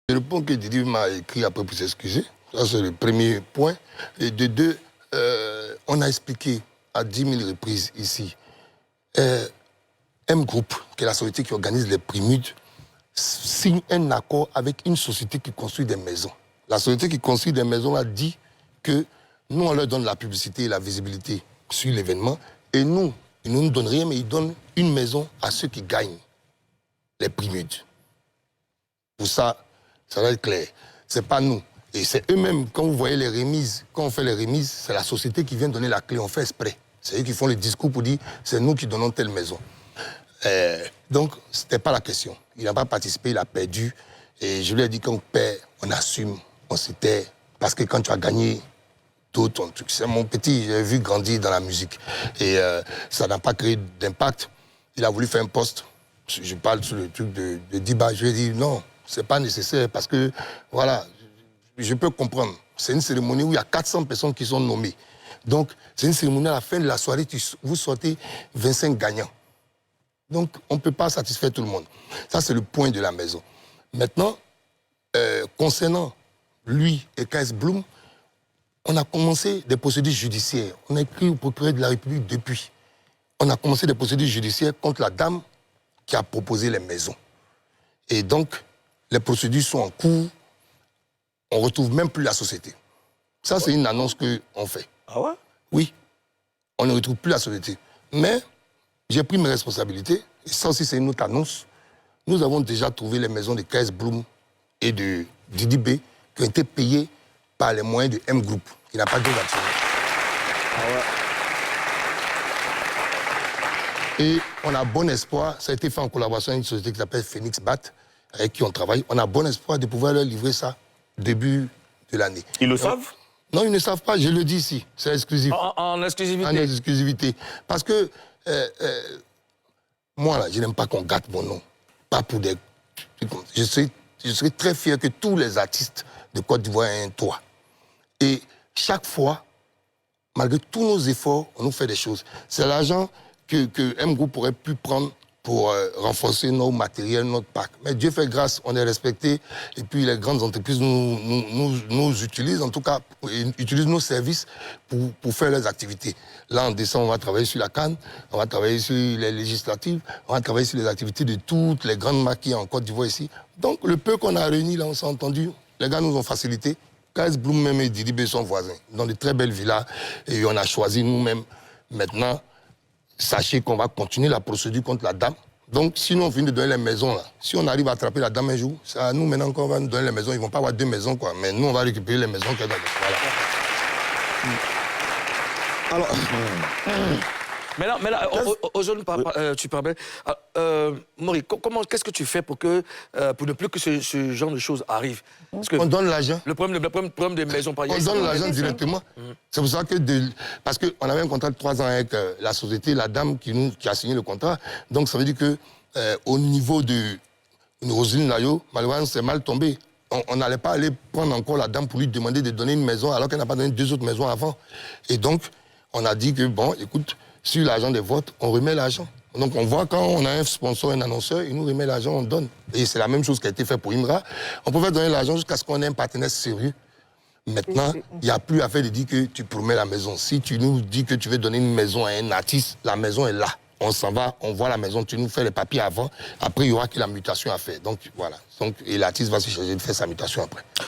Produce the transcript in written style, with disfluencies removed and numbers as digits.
Je réponds que Didi m'a écrit après pour s'excuser. Ça, c'est le premier point. Et de deux, on a expliqué à 10 000 reprises ici. M Group, qui est la société qui organise les Primudes, signe un accord avec une société qui construit des maisons. La société qui construit des maisons a dit que nous, on leur donne la publicité et la visibilité sur l'événement. Et nous, ils ne nous donnent rien, mais ils donnent une maison à ceux qui gagnent les Primudes. Pour ça, ça va être clair. C'est pas nous. Et c'est eux-mêmes, quand vous voyez les remises, quand on fait les remises, c'est la société qui vient donner la clé, on fait exprès. C'est eux qui font le discours pour dire, c'est nous qui donnons telle maison. Donc, ce n'était pas la question. Il n'a pas participé, il a perdu. Et je lui ai dit qu'on perd, on assume, on s'était. Parce que quand tu as gagné tout ton truc, c'est mon petit, j'ai vu grandir dans la musique. Et ça n'a pas créé d'impact. Il a voulu faire un poste. Je parle sur le truc de Diba. Je lui ai dit non, c'est pas nécessaire parce que, voilà, je peux comprendre. C'est une cérémonie où il y a 400 personnes qui sont nommées. Donc, c'est une cérémonie à la fin de la soirée, vous sortez 25 gagnants. Donc, on ne peut pas satisfaire tout le monde. Ça, c'est le point de la maison. Maintenant, concernant lui et KS Bloom, on a commencé des procédures judiciaires. On a écrit au procureur de la République depuis. On a commencé des procédures judiciaires contre la dame qui a proposé les maisons. Et donc, les procédures sont en cours. On ne retrouve même plus la société. Ça, c'est une annonce qu'on fait. Ah ouais? Oui. On ne retrouve plus la société. Mais j'ai pris mes responsabilités. Et ça aussi, c'est une autre annonce. Nous avons déjà trouvé les maisons de KS Bloom et de Didi B qui ont été payées par les moyens de M Group, qui n'a pas de d'actionnaire. Ah ouais. Et on a bon espoir, ça a été fait en collaboration avec une société qui s'appelle Phoenix Bat, avec qui on travaille. On a bon espoir de pouvoir leur livrer ça début de l'année. Ils le savent? Non, ils ne savent pas, je le dis ici, c'est exclusif. En exclusivité? En exclusivité. Parce que moi, là, je n'aime pas qu'on gâte mon nom. Pas pour des... Je serais très fier que tous les artistes de Côte d'Ivoire aient un toit. Et chaque fois, malgré tous nos efforts, on nous fait des choses. C'est l'argent que M Group aurait pu prendre pour renforcer nos matériels, notre parc. Mais Dieu fait grâce, on est respecté. Et puis les grandes entreprises nous utilisent, en tout cas, utilisent nos services pour faire leurs activités. Là, en décembre, on va travailler sur la CAN, on va travailler sur les législatives, on va travailler sur les activités de toutes les grandes marques qui en Côte d'Ivoire ici. Donc, le peu qu'on a réuni, là, on s'est entendu. Les gars nous ont facilité. KS Bloom même et Didi B sont voisins, dans de très belles villas. Et on a choisi nous-mêmes. Maintenant, sachez qu'on va continuer la procédure contre la dame. Donc, si nous, on finit de donner les maisons, là, si on arrive à attraper la dame un jour, c'est à nous maintenant qu'on va nous donner les maisons. Ils ne vont pas avoir 2 maisons, quoi. Mais nous, on va récupérer les maisons qu'elle a. Voilà. Alors... Mais là, aujourd'hui, tu parlais. Maurice, qu'est-ce que tu fais pour ne plus que ce genre de choses arrivent? Parce que on donne l'argent. Le problème des maisons, par exemple. On donne l'argent directement. C'est pour ça que... Parce qu'on avait un contrat de 3 ans avec la société, la dame qui a signé le contrat. Donc ça veut dire qu'au niveau de Roselyne Layo, malheureusement, c'est mal tombé. On n'allait pas aller prendre encore la dame pour lui demander de donner une maison alors qu'elle n'a pas donné 2 autres maisons avant. Et donc, on a dit que, bon, écoute, sur l'argent des votes, on remet l'argent. Donc on voit quand on a un sponsor, un annonceur, il nous remet l'argent, on donne. Et c'est la même chose qui a été fait pour Imra. On pouvait donner l'argent jusqu'à ce qu'on ait un partenaire sérieux. Maintenant, il n'y a plus à faire de dire que tu promets la maison. Si tu nous dis que tu veux donner une maison à un artiste, la maison est là. On s'en va, on voit la maison, tu nous fais les papiers avant. Après, il y aura que la mutation à faire. Donc voilà. Et l'artiste va se charger de faire sa mutation après.